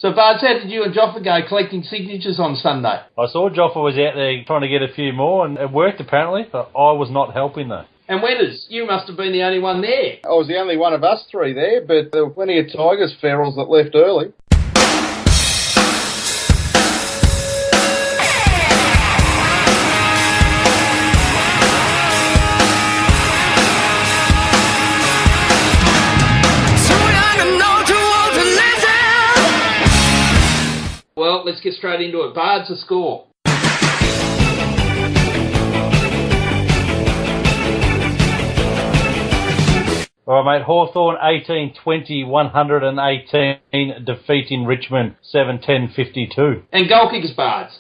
So, Bards, how did you and Joffa go collecting signatures on Sunday? I saw Joffa was out there trying to get a few more, and it worked apparently, but I was not helping though. And Wetters, you must have been the only one there. I was the only one of us three there, but there were plenty of Tigers ferals that left early. Well, let's get straight into it. Bards, a score. All right, mate. Hawthorn 18-20, 118, defeating Richmond 7-10-52. And goal kickers, Bards.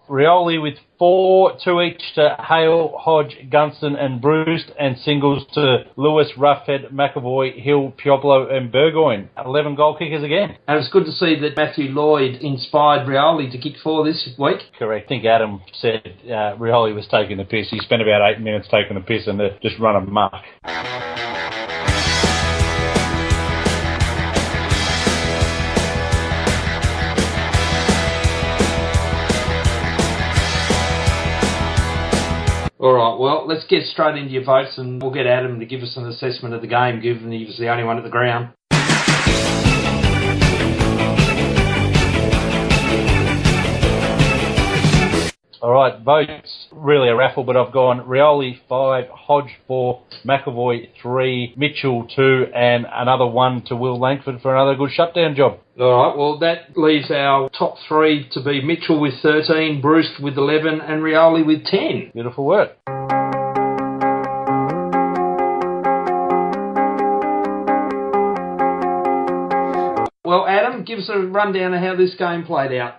Rioli with 4, 2 each to Hale, Hodge, Gunston and Bruce, and singles to Lewis, Roughhead, McAvoy, Hill, Pioblo and Burgoyne. 11 goal kickers again. And it's good to see that Matthew Lloyd inspired Rioli to kick 4 this week. Correct. I think Adam said Rioli was taking the piss. He spent about 8 minutes taking the piss and just run amok. All right, well, let's get straight into your votes and we'll get Adam to give us an assessment of the game, given he was the only one at the ground. All right, votes. Really a raffle, but I've gone Rioli 5, Hodge 4, McAvoy 3, Mitchell 2, and another 1 to Will Langford for another good shutdown job. All right, well, that leaves our top 3 to be Mitchell with 13, Bruce with 11, and Rioli with 10. Beautiful work. Well, Adam, give us a rundown of how this game played out.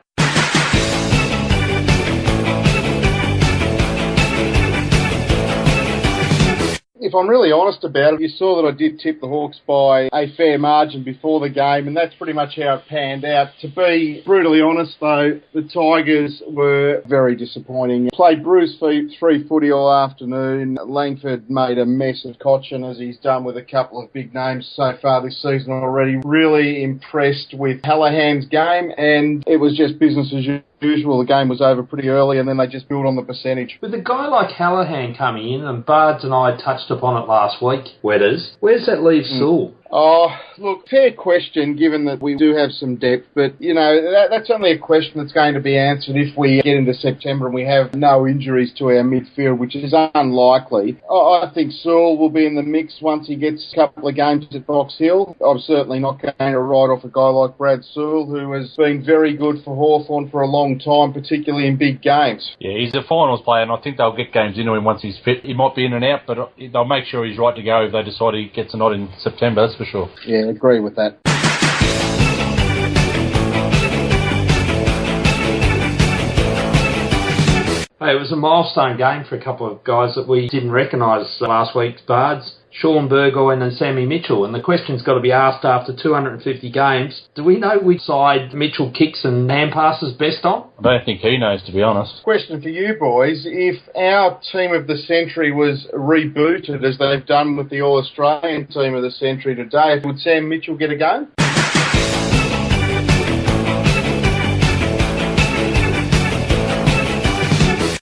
If I'm really honest about it, you saw that I did tip the Hawks by a fair margin before the game, and that's pretty much how it panned out. To be brutally honest, though, the Tigers were very disappointing. Played Bruce free footy all afternoon. Langford made a mess of Cochin, as he's done with a couple of big names so far this season already. Really impressed with Hallahan's game, and it was just business as usual. The game was over pretty early, and then they just built on the percentage. With a guy like Hallahan coming in, and Bards and I touched upon it last week, Wetters, where's that leave Sewell? Oh, look, fair question, given that we do have some depth, but, you know, that's only a question that's going to be answered if we get into September and we have no injuries to our midfield, which is unlikely. I think Sewell will be in the mix once he gets a couple of games at Box Hill. I'm certainly not going to write off a guy like Brad Sewell, who has been very good for Hawthorn for a long time, particularly in big games. Yeah, he's a finals player, and I think they'll get games into him once he's fit. He might be in and out, but they'll make sure he's right to go if they decide he gets a nod in September, that's for sure. Yeah, agree with that. Hey, it was a milestone game for a couple of guys that we didn't recognise last week's Bards, Sean Burgoyne and Sammy Mitchell. And the question's got to be asked after 250 games, do we know which side Mitchell kicks and hand passes best on? I don't think he knows, to be honest. Question for you boys. If our team of the century was rebooted, as they've done with the All-Australian team of the century today, would Sam Mitchell get a go?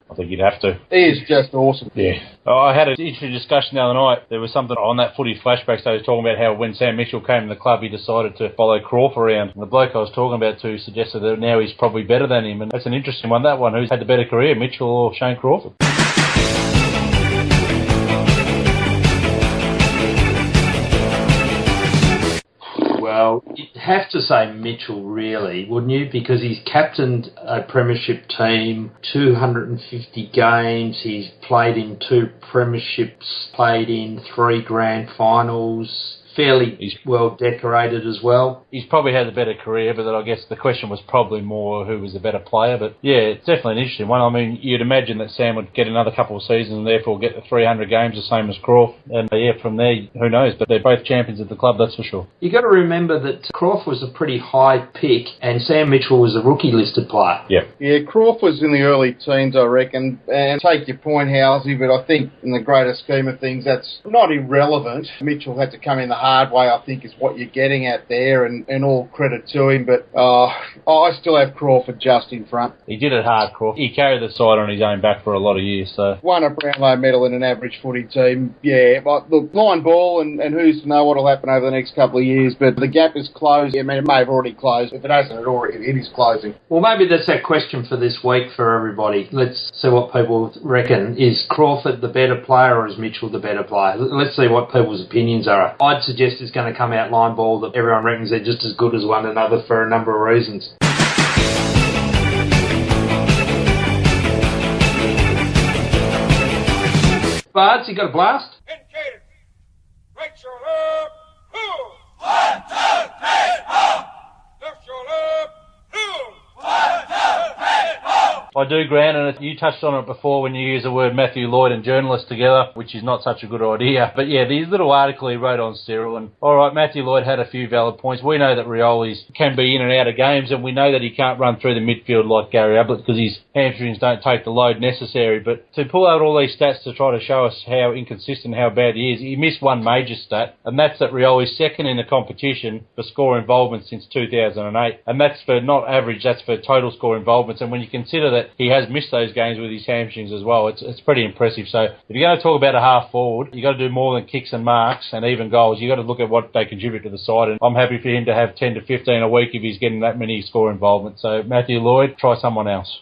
I think you'd have to. He is just awesome. Yeah. I had an interesting discussion the other night. There was something on that footy flashbacks. They were talking about how when Sam Mitchell came to the club, he decided to follow Crawford around. And the bloke I was talking about too suggested that now he's probably better than him. And that's an interesting one, that one. Who's had the better career, Mitchell or Shane Crawford? Well, you'd have to say Mitchell, really, wouldn't you? Because he's captained a premiership team, 250 games, he's played in 2 premierships, played in 3 grand finals, fairly well decorated as well. He's probably had a better career, but I guess the question was probably more who was the better player. But yeah, it's definitely an interesting one. I mean, you'd imagine that Sam would get another couple of seasons and therefore get the 300 games, the same as Crawford. And from there, who knows? But they're both champions of the club, that's for sure. You've got to remember that Crawford was a pretty high pick and Sam Mitchell was a rookie listed player. Yeah, Crawford was in the early teens, I reckon. And take your point, Housey, but I think in the greater scheme of things, that's not irrelevant. Mitchell had to come in the hard way, I think, is what you're getting at there, and all credit to him. But I still have Crawford just in front. He did it hard, Crawford. He carried the side on his own back for a lot of years. So won a Brownlow medal in an average footy team. Yeah, but look, line ball, and who's to know what will happen over the next couple of years. But the gap is closed. I mean, it may have already closed. If it hasn't, it is closing. Well, maybe that's that question for this week for everybody. Let's see what people reckon. Is Crawford the better player or is Mitchell the better player? Let's see what people's opinions are. I'd suggest it's going to come out line ball that everyone reckons they're just as good as one another for a number of reasons. Bards, you got a blast? Indicated. Right shoulder up. Who? 1, 2, 3, 4. Left shoulder up. Who? 1, 2, 3, 4. I do, Grant, and you touched on it before when you used the word Matthew Lloyd and journalist together, which is not such a good idea. But yeah, this little article he wrote on Cyril, and alright, Matthew Lloyd had a few valid points. We know that Rioli's can be in and out of games, and we know that he can't run through the midfield like Gary Ablett because his hamstrings don't take the load necessary. But to pull out all these stats to try to show us how inconsistent, how bad he is, he missed one major stat, and that's that Rioli's second in the competition for score involvement since 2008. And that's for not average, that's for total score involvements. And when you consider that he has missed those games with his hamstrings as well, it's pretty impressive. So if you're going to talk about a half forward, you've got to do more than kicks and marks and even goals. You've got to look at what they contribute to the side, and I'm happy for him to have 10 to 15 a week if he's getting that many score involvement. So Matthew Lloyd, try someone else.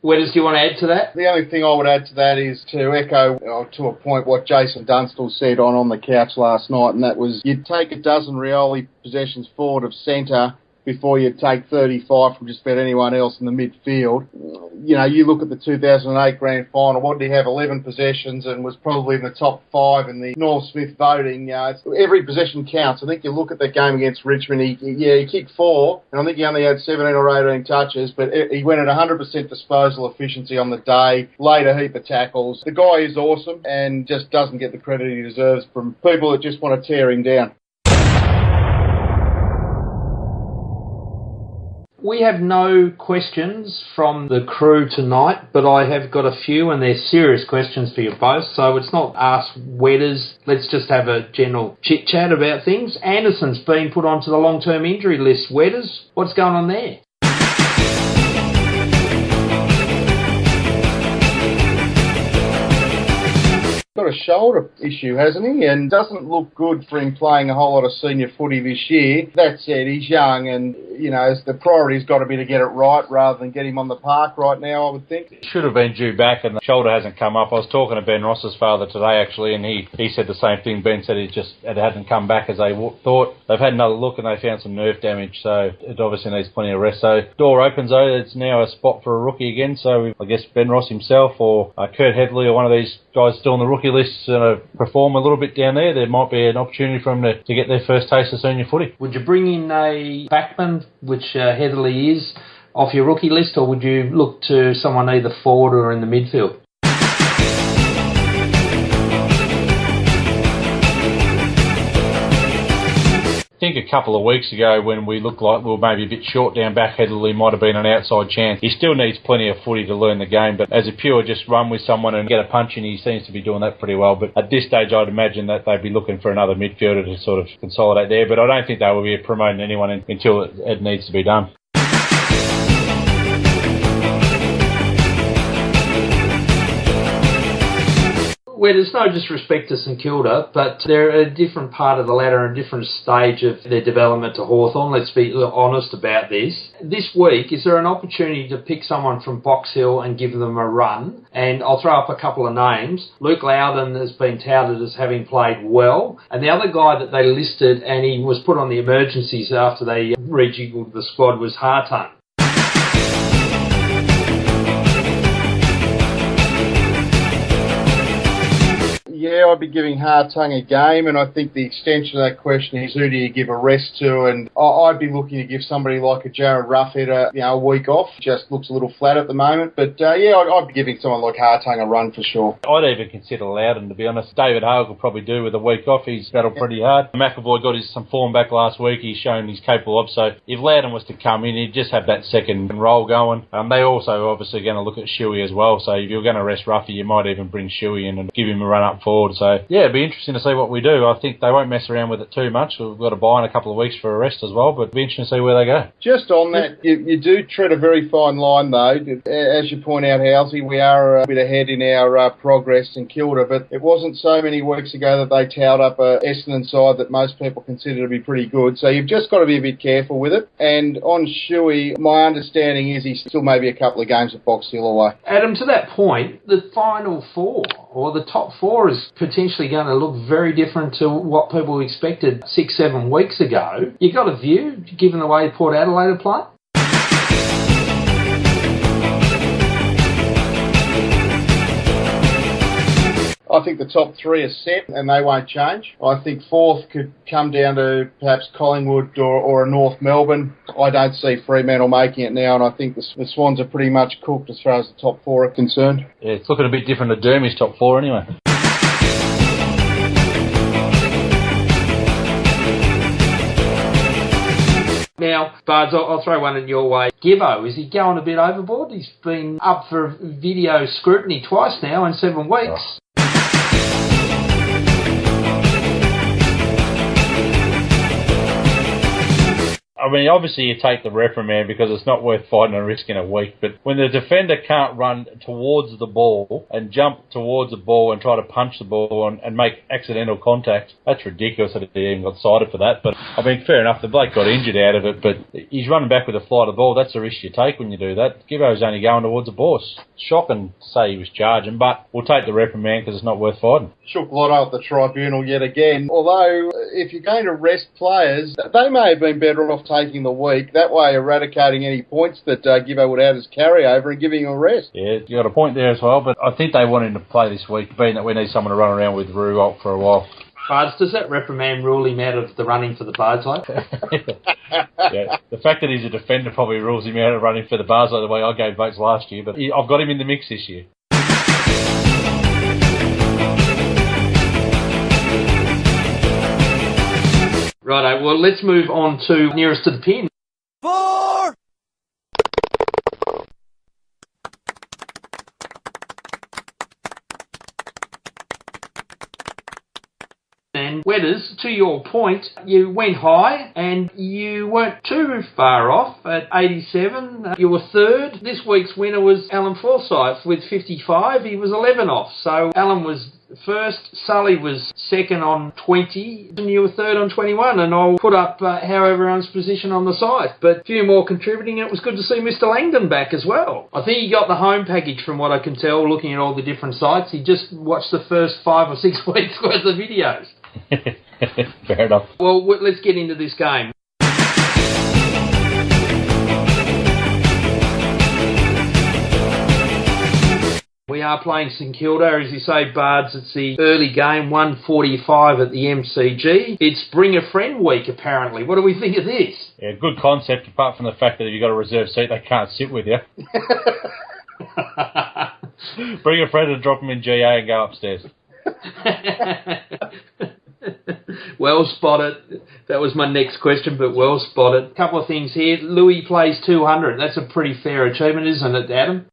Wedders, do you want to add to that? The only thing I would add to that is to echo to a point what Jason Dunstall said on the couch last night, and that was you'd take a dozen Rioli possessions forward of centre before you take 35 from just about anyone else in the midfield. You know, you look at the 2008 Grand Final, what did he have? 11 possessions and was probably in the top 5 in the Norm Smith voting. Every possession counts. I think you look at that game against Richmond, he kicked 4, and I think he only had 17 or 18 touches, but he went at 100% disposal efficiency on the day, laid a heap of tackles. The guy is awesome and just doesn't get the credit he deserves from people that just want to tear him down. We have no questions from the crew tonight, but I have got a few, and they're serious questions for you both, so it's not Ask Wedders. Let's just have a general chit-chat about things. Anderson's been put onto the long-term injury list. Wedders, what's going on there? Got a shoulder issue, hasn't he? And doesn't look good for him playing a whole lot of senior footy this year. That said, he's young, and the priority's got to be to get it right rather than get him on the park right now, I would think. Should have been due back, and the shoulder hasn't come up. I was talking to Ben Ross's father today, actually, and he said the same thing. Ben said it hadn't come back as they thought. They've had another look, and they found some nerve damage, so it obviously needs plenty of rest. So door opens, though. It's now a spot for a rookie again, so I guess Ben Ross himself or Kurt Headley or one of these guys still on the rookie list perform a little bit down there. There might be an opportunity for them to get their first taste of senior footy. Would you bring in a backman, which Heatherley is, off your rookie list, or would you look to someone either forward or in the midfield? I think a couple of weeks ago when we looked like we were maybe a bit short down back, Headley might have been an outside chance. He still needs plenty of footy to learn the game, but as a pure just run with someone and get a punch in, he seems to be doing that pretty well. But at this stage, I'd imagine that they'd be looking for another midfielder to sort of consolidate there, but I don't think they will be promoting anyone until it needs to be done. Well, there's no disrespect to St Kilda, but they're a different part of the ladder and a different stage of their development to Hawthorn. Let's be honest about this. This week, is there an opportunity to pick someone from Box Hill and give them a run? And I'll throw up a couple of names. Luke Loudon has been touted as having played well, and the other guy that they listed, and he was put on the emergencies after they rejiggled the squad, was Hawthorn. I'd be giving Hawthorn a game, and I think the extension of that question is who do you give a rest to, and I'd be looking to give somebody like a Jared Roughhead a week off. Just looks a little flat at the moment, but I'd be giving someone like Hawthorn a run for sure. I'd even consider Loudon, to be honest. David Hale could probably do with a week off. He's battled pretty hard. McAvoy got some form back last week. He's shown he's capable of, so if Loudon was to come in, he'd just have that second role going. They also obviously going to look at Shuey as well, so if you're going to rest Ruffy, you might even bring Shuey in and give him a run up forward. So yeah, it'd be interesting to see what we do. I think they won't mess around with it too much. We've got to buy in a couple of weeks for a rest as well, but it'd be interesting to see where they go. Just on that, you do tread a very fine line though. As you point out, Halsey, we are a bit ahead in our progress in Kilda, but it wasn't so many weeks ago that they towed up a Essendon side that most people consider to be pretty good. So you've just got to be a bit careful with it. And on Shuey, my understanding is he's still maybe a couple of games of Box Hill away. Adam, to that point, the final four or the top four is potentially going to look very different to what people expected 6-7 weeks ago. You got a view, given the way Port Adelaide are playing? I think the top three are set and they won't change. I think fourth could come down to perhaps Collingwood or a North Melbourne. I don't see Fremantle making it now, and I think the Swans are pretty much cooked as far as the top four are concerned. Yeah, it's looking a bit different to Dermy's top four anyway. Now, Bards, I'll throw one in your way. Gibbo, is he going a bit overboard? He's been up for video scrutiny twice now in 7 weeks. I mean, obviously you take the reprimand because it's not worth fighting and risking a week, but when the defender can't run towards the ball and jump towards the ball and try to punch the ball and make accidental contact, that's ridiculous that he even got cited for that. But, I mean, fair enough, the bloke got injured out of it, but he's running back with a flight of the ball. That's the risk you take when you do that. Gibbo's only going towards the ball. It's shocking to say he was charging, but we'll take the reprimand because it's not worth fighting. Shook Lotto at the tribunal yet again. Although, if you're going to rest players, they may have been better off taking the week, that way eradicating any points that Gibbo would have as carryover and giving him a rest. Yeah, you got a point there as well, but I think they want him to play this week, being that we need someone to run around with Ruolt for a while. Bards, does that reprimand rule him out of the running for the Bardside? Yeah, the fact that he's a defender probably rules him out of running for the Bardside the way I gave votes last year, but I've got him in the mix this year. Righto, well, let's move on to nearest to the pin. 4! And Wetters, to your point, you went high and you weren't too far off at 87. You were third. This week's winner was Alan Forsyth with 55. He was 11 off. So Alan was first, Sully was second on 20, and you were third on 21, and I'll put up how everyone's position on the site. But a few more contributing. It was good to see Mr. Langdon back as well. I think he got the home package from what I can tell, looking at all the different sites. He just watched the first 5 or 6 weeks worth of videos. Fair enough. Well, let's get into this game. We are playing St Kilda, as you say, Bards. It's the early game, 1:45 at the MCG. It's Bring a Friend week, apparently. What do we think of this? Yeah, good concept, apart from the fact that if you've got a reserve seat, they can't sit with you. Bring a friend and drop them in GA and go upstairs. Well spotted. That was my next question, but well spotted. A couple of things here. Louis plays 200. That's a pretty fair achievement, isn't it, Adam?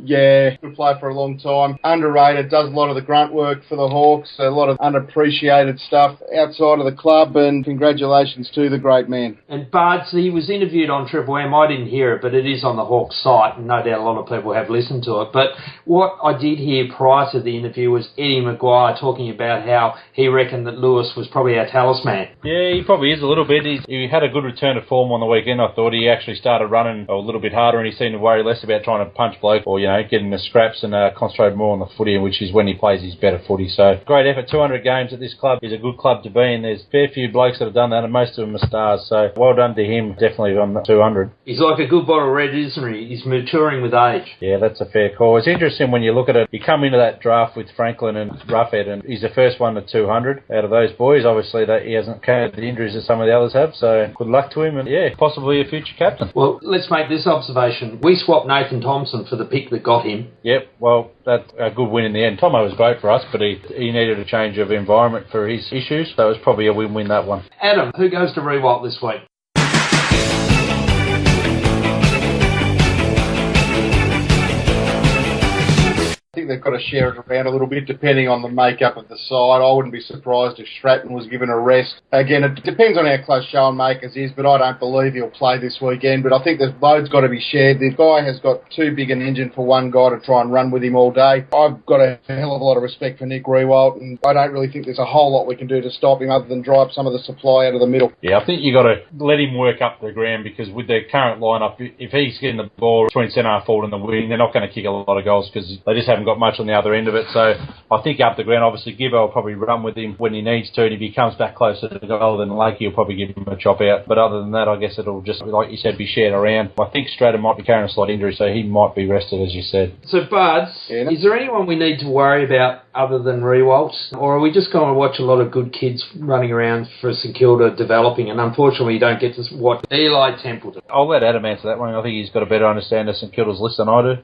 Yeah, good play for a long time. Underrated, does a lot of the grunt work for the Hawks, a lot of unappreciated stuff outside of the club, and congratulations to the great man. And Bards, he was interviewed on Triple M. I didn't hear it, but it is on the Hawks site, and no doubt a lot of people have listened to it. But what I did hear prior to the interview was Eddie Maguire talking about how he reckoned that Lewis was probably our talisman. Yeah, he probably is a little bit. He had a good return to form on the weekend. I thought he actually started running a little bit harder, and he seemed to worry less about trying to punch bloke or, getting a scrap scraps and concentrated more on the footy, which is when he plays his better footy. So great effort. 200 games at this club is a good club to be in. There's a fair few blokes that have done that, and most of them are stars. So well done to him, definitely on the 200. He's like a good bottle of red, isn't he? He's maturing with age. Yeah, that's a fair call. It's interesting when you look at it. You come into that draft with Franklin and Roughhead, and he's the first one to 200 out of those boys. Obviously, that he hasn't carried the injuries that some of the others have, so good luck to him, and yeah, possibly a future captain. Well, let's make this observation. We swapped Nathan Thompson for the pick that got him. Yep, well, that's a good win in the end. Tomo was great for us, but he needed a change of environment for his issues, so it was probably a win-win, that one. Adam, who goes to Rewalt this week? I think they've got to share it around a little bit depending on the makeup of the side. I wouldn't be surprised if Stratton was given a rest. Again, it depends on how close Sean Makers is, but I don't believe he'll play this weekend. But I think the load's got to be shared. The guy has got too big an engine for one guy to try and run with him all day. I've got a hell of a lot of respect for Nick Rewalt, and I don't really think there's a whole lot we can do to stop him other than drive some of the supply out of the middle. Yeah, I think you got to let him work up the ground, because with their current lineup, if he's getting the ball between centre half forward and the wing, they're not going to kick a lot of goals because they just haven't got much on the other end of it. So I think up the ground, obviously Gibbo will probably run with him when he needs to, and if he comes back closer to the goal, then Lakey will probably give him a chop out. But other than that, I guess it'll just, like you said, be shared around. I think Stratton might be carrying a slight injury, so he might be rested, as you said. So, Bards, is there anyone we need to worry about other than Rewalt? Or are we just going to watch a lot of good kids running around for St Kilda developing, and unfortunately you don't get to watch Eli Templeton? I'll let Adam answer that one. I think he's got a better understanding of St Kilda's list than I do.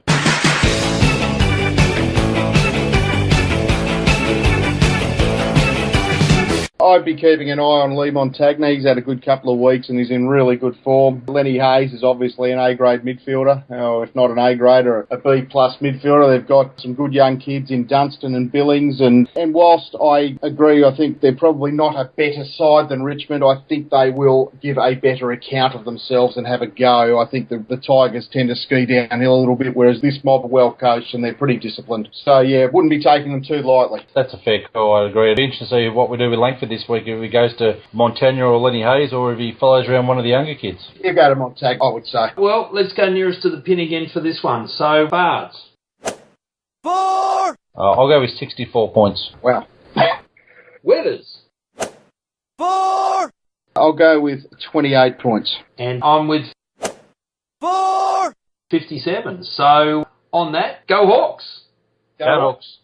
I'd be keeping an eye on Lee Montagna. He's had a good couple of weeks and he's in really good form. Lenny Hayes is obviously an A-grade midfielder, if not an A-grade or a B-plus midfielder. They've got some good young kids in Dunstan and Billings. And whilst I agree, I think they're probably not a better side than Richmond, I think they will give a better account of themselves and have a go. I think the Tigers tend to ski downhill a little bit, whereas this mob are well coached and they're pretty disciplined. So, yeah, wouldn't be taking them too lightly. That's a fair call, I agree. It'd be interesting to see what we do with Langford this week, if he goes to Montagna or Lenny Hayes, or if he follows around one of the younger kids. You go to Montagna, I would say. Well, let's go nearest to the pin again for this one. So, Bards. 4! I'll go with 64 points. Wow. Weathers. 4! I'll go with 28 points. And I'm with 4! 57. So, on that, go Hawks. Go Hawks.